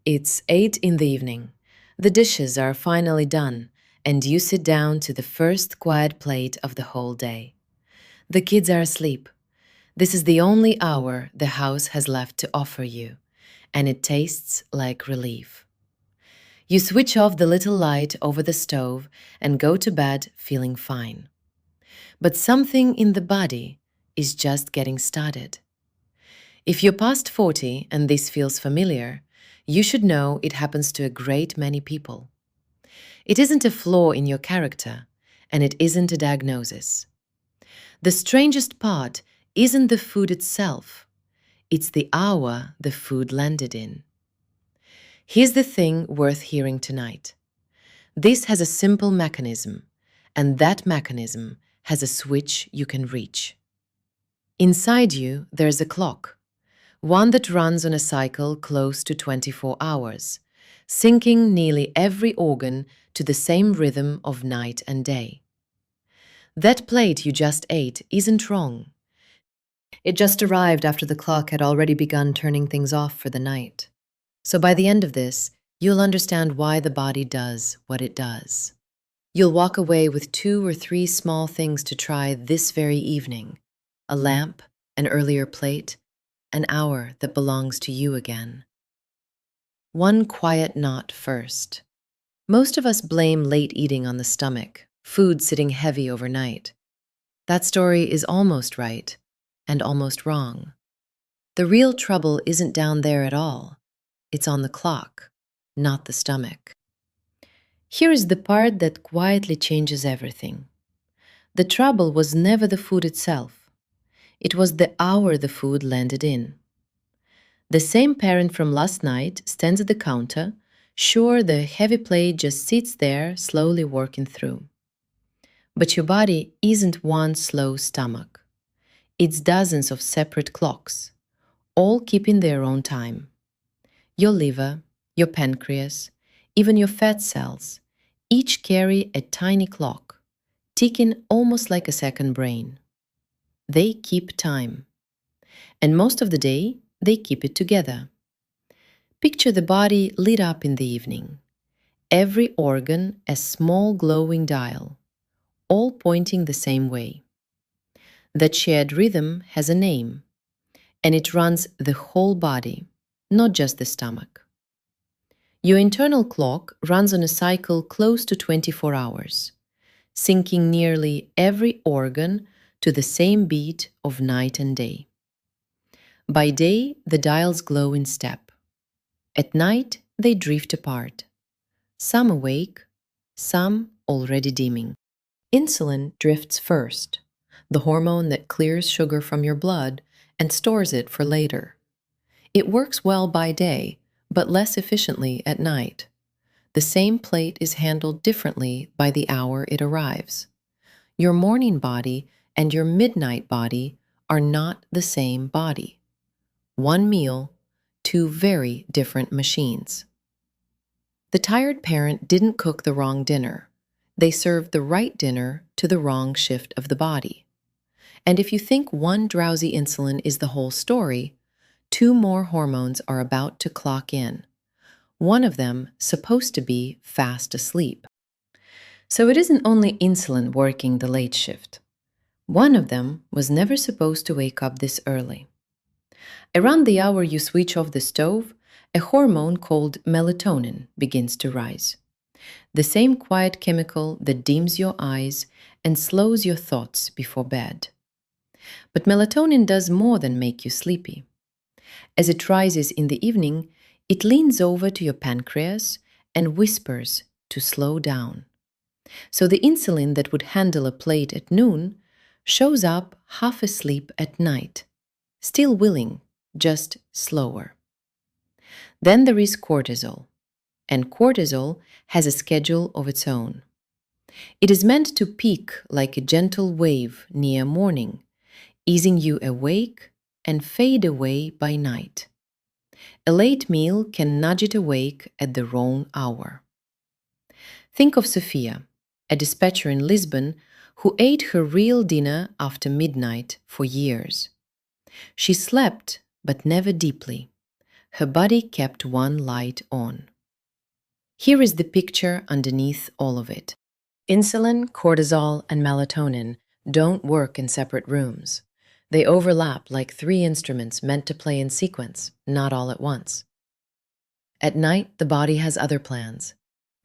It's 8 in the evening. The dishes are finally done, and you sit down to the first quiet plate of the whole day. The kids are asleep. This is the only hour the house has left to offer you, and it tastes like relief. You switch off the little light over the stove and go to bed feeling fine. But something in the body is just getting started. If you're past 40 and this feels familiar, you should know it happens to a great many people. It isn't a flaw in your character, and it isn't a diagnosis. The strangest part isn't the food itself, it's the hour the food landed in. Here's the thing worth hearing tonight. This has a simple mechanism, and that mechanism has a switch you can reach. Inside you, there's a clock, one that runs on a cycle close to 24 hours, syncing nearly every organ to the same rhythm of night and day. That plate you just ate isn't wrong. It just arrived after the clock had already begun turning things off for the night. So by the end of this, you'll understand why the body does what it does. You'll walk away with 2 or 3 small things to try this very evening: a lamp, an earlier plate, an hour that belongs to you again. One quiet knot first. Most of us blame late eating on the stomach, food sitting heavy overnight. That story is almost right and almost wrong. The real trouble isn't down there at all. It's on the clock, not the stomach. Here is the part that quietly changes everything. The trouble was never the food itself. It was the hour the food landed in. The same parent from last night stands at the counter, sure the heavy plate just sits there slowly working through. But your body isn't one slow stomach. It's dozens of separate clocks, all keeping their own time. Your liver, your pancreas, even your fat cells, each carry a tiny clock, ticking almost like a second brain. They keep time. And most of the day, they keep it together. Picture the body lit up in the evening. Every organ a small glowing dial, all pointing the same way. That shared rhythm has a name, and it runs the whole body, not just the stomach. Your internal clock runs on a cycle close to 24 hours, syncing nearly every organ to the same beat of night and day. By day, the dials glow in step. At night, they drift apart. Some awake, some already dimming. Insulin drifts first, the hormone that clears sugar from your blood and stores it for later. It works well by day, but less efficiently at night. The same plate is handled differently by the hour it arrives. Your morning body and your midnight body are not the same body. One meal, 2 very different machines. The tired parent didn't cook the wrong dinner. They served the right dinner to the wrong shift of the body. And if you think one drowsy insulin is the whole story, 2 more hormones are about to clock in. One of them supposed to be fast asleep. So it isn't only insulin working the late shift. One of them was never supposed to wake up this early. Around the hour you switch off the stove, a hormone called melatonin begins to rise. The same quiet chemical that dims your eyes and slows your thoughts before bed. But melatonin does more than make you sleepy. As it rises in the evening, it leans over to your pancreas and whispers to slow down. So the insulin that would handle a plate at noon shows up half asleep at night, still willing, just slower. Then there is cortisol, and cortisol has a schedule of its own. It is meant to peak like a gentle wave near morning, easing you awake and fade away by night. A late meal can nudge it awake at the wrong hour. Think of Sophia, a dispatcher in Lisbon who ate her real dinner after midnight for years. She slept, but never deeply. Her body kept one light on. Here is the picture underneath all of it. Insulin, cortisol, and melatonin don't work in separate rooms. They overlap like three instruments meant to play in sequence, not all at once. At night, the body has other plans: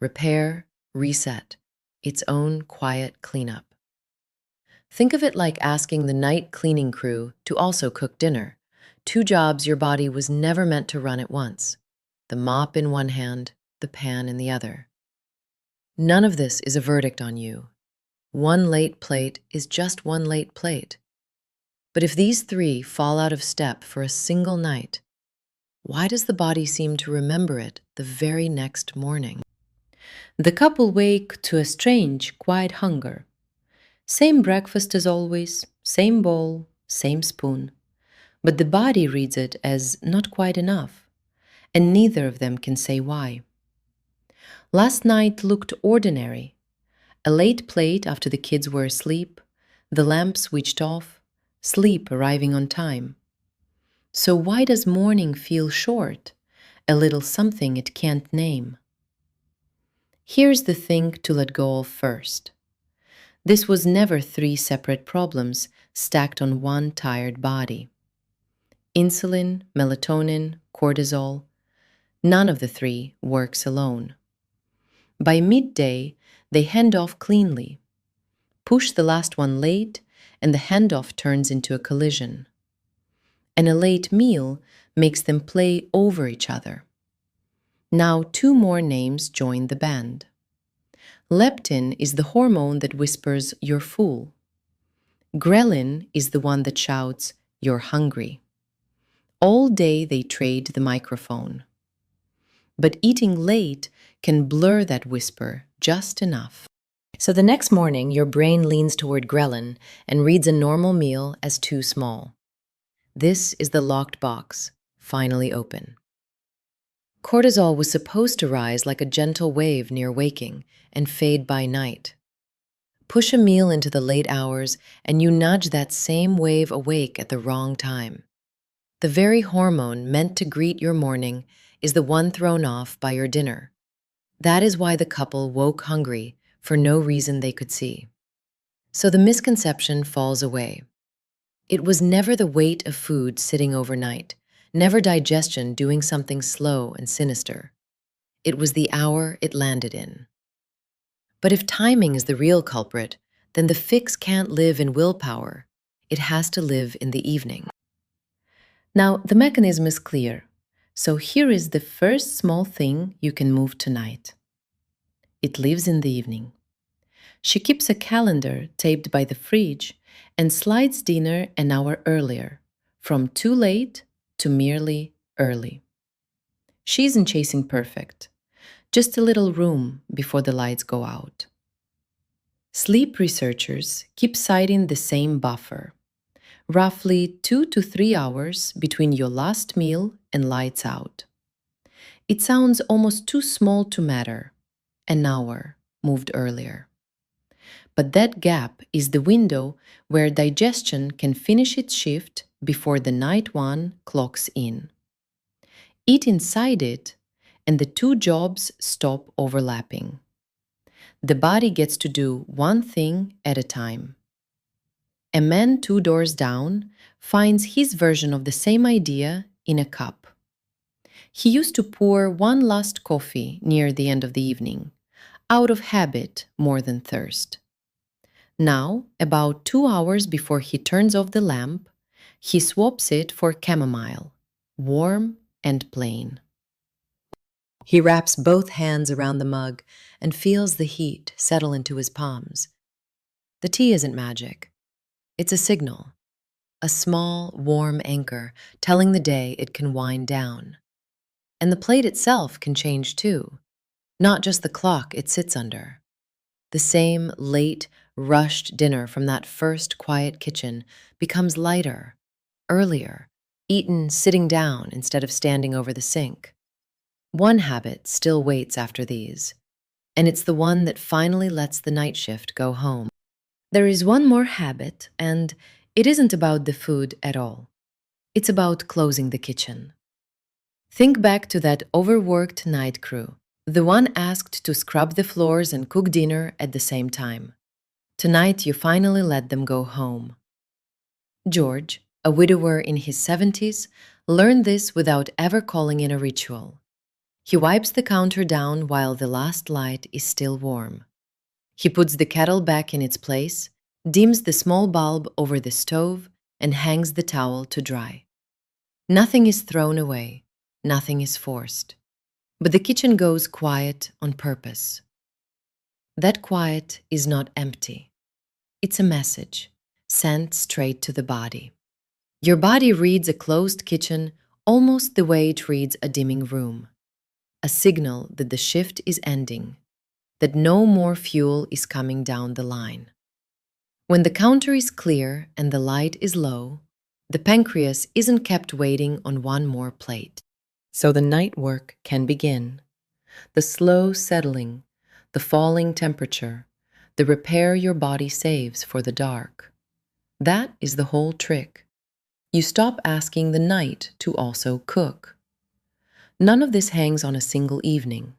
repair, reset, its own quiet cleanup. Think of it like asking the night cleaning crew to also cook dinner. Two jobs your body was never meant to run at once: the mop in one hand, the pan in the other. None of this is a verdict on you. One late plate is just one late plate. But if these three fall out of step for a single night, why does the body seem to remember it the very next morning? The couple wake to a strange, quiet hunger. Same breakfast as always, same bowl, same spoon. But the body reads it as not quite enough, and neither of them can say why. Last night looked ordinary. A late plate after the kids were asleep, the lamp switched off, sleep arriving on time. So why does morning feel short, a little something it can't name? Here's the thing to let go of first. This was never three separate problems stacked on one tired body. Insulin, melatonin, cortisol, none of the three works alone. By midday, they hand off cleanly. Push the last one late, and the handoff turns into a collision. And a late meal makes them play over each other. Now two more names join the band. Leptin is the hormone that whispers, "You're full." Ghrelin is the one that shouts, "You're hungry." All day they trade the microphone. But eating late can blur that whisper just enough. So the next morning, your brain leans toward ghrelin and reads a normal meal as too small. This is the locked box, finally open. Cortisol was supposed to rise like a gentle wave near waking and fade by night. Push a meal into the late hours, and you nudge that same wave awake at the wrong time. The very hormone meant to greet your morning is the one thrown off by your dinner. That is why the couple woke hungry for no reason they could see. So the misconception falls away. It was never the weight of food sitting overnight, never digestion doing something slow and sinister. It was the hour it landed in. But if timing is the real culprit, then the fix can't live in willpower. It has to live in the evening. Now, the mechanism is clear. So here is the first small thing you can move tonight. It lives in the evening. She keeps a calendar taped by the fridge and slides dinner an hour earlier, from too late to merely early. She isn't chasing perfect, just a little room before the lights go out. Sleep researchers keep citing the same buffer, roughly 2 to 3 hours between your last meal and lights out. It sounds almost too small to matter, an hour moved earlier. But that gap is the window where digestion can finish its shift before the night one clocks in. Eat inside it, and the two jobs stop overlapping. The body gets to do one thing at a time. A man 2 doors down finds his version of the same idea in a cup. He used to pour one last coffee near the end of the evening, out of habit more than thirst. Now, about 2 hours before he turns off the lamp, he swaps it for chamomile, warm and plain. He wraps both hands around the mug and feels the heat settle into his palms. The tea isn't magic. It's a signal, a small, warm anchor telling the day it can wind down. And the plate itself can change too, not just the clock it sits under. The same late, rushed dinner from that first quiet kitchen becomes lighter, earlier, eaten sitting down instead of standing over the sink. One habit still waits after these, and it's the one that finally lets the night shift go home. There is one more habit, and it isn't about the food at all. It's about closing the kitchen. Think back to that overworked night crew, the one asked to scrub the floors and cook dinner at the same time. Tonight, you finally let them go home. George, a widower in his 70s, learned this without ever calling it a ritual. He wipes the counter down while the last light is still warm. He puts the kettle back in its place, dims the small bulb over the stove, and hangs the towel to dry. Nothing is thrown away, nothing is forced. But the kitchen goes quiet on purpose. That quiet is not empty. It's a message sent straight to the body. Your body reads a closed kitchen almost the way it reads a dimming room. A signal that the shift is ending, that no more fuel is coming down the line. When the counter is clear and the light is low, the pancreas isn't kept waiting on one more plate. So the night work can begin. The slow settling, the falling temperature, the repair your body saves for the dark. That is the whole trick. You stop asking the night to also cook. None of this hangs on a single evening.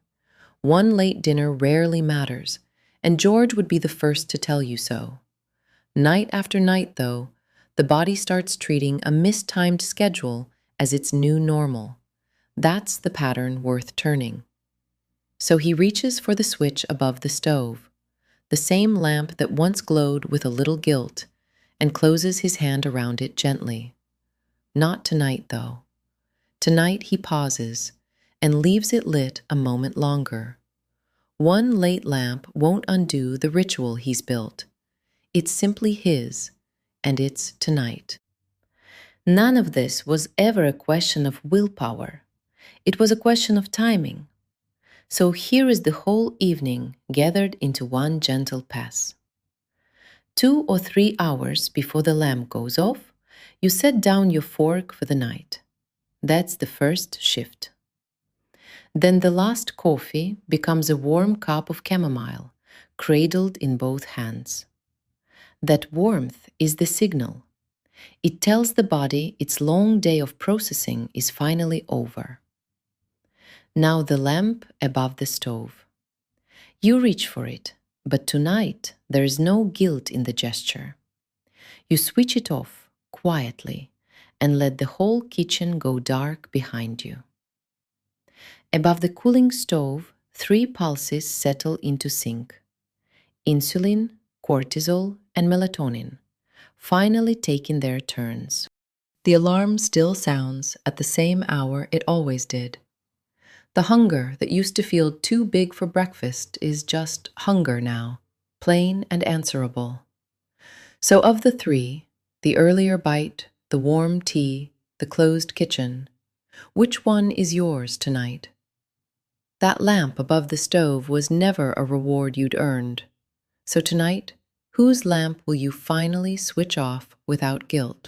One late dinner rarely matters, and George would be the first to tell you so. Night after night, though, the body starts treating a mistimed schedule as its new normal. That's the pattern worth turning. So he reaches for the switch above the stove, the same lamp that once glowed with a little guilt, and closes his hand around it gently. Not tonight, though. Tonight he pauses and leaves it lit a moment longer. One late lamp won't undo the ritual he's built. It's simply his, and it's tonight. None of this was ever a question of willpower. It was a question of timing. So here is the whole evening gathered into one gentle pass. 2 or 3 hours before the lamp goes off, you set down your fork for the night. That's the first shift. Then the last coffee becomes a warm cup of chamomile, cradled in both hands. That warmth is the signal. It tells the body its long day of processing is finally over. Now the lamp above the stove. You reach for it, but tonight there is no guilt in the gesture. You switch it off quietly and let the whole kitchen go dark behind you. Above the cooling stove, 3 pulses settle into sync. Insulin, cortisol, and melatonin, finally taking their turns. The alarm still sounds at the same hour it always did. The hunger that used to feel too big for breakfast is just hunger now, plain and answerable. So of the 3, the earlier bite, the warm tea, the closed kitchen, which one is yours tonight? That lamp above the stove was never a reward you'd earned. So tonight, whose lamp will you finally switch off without guilt?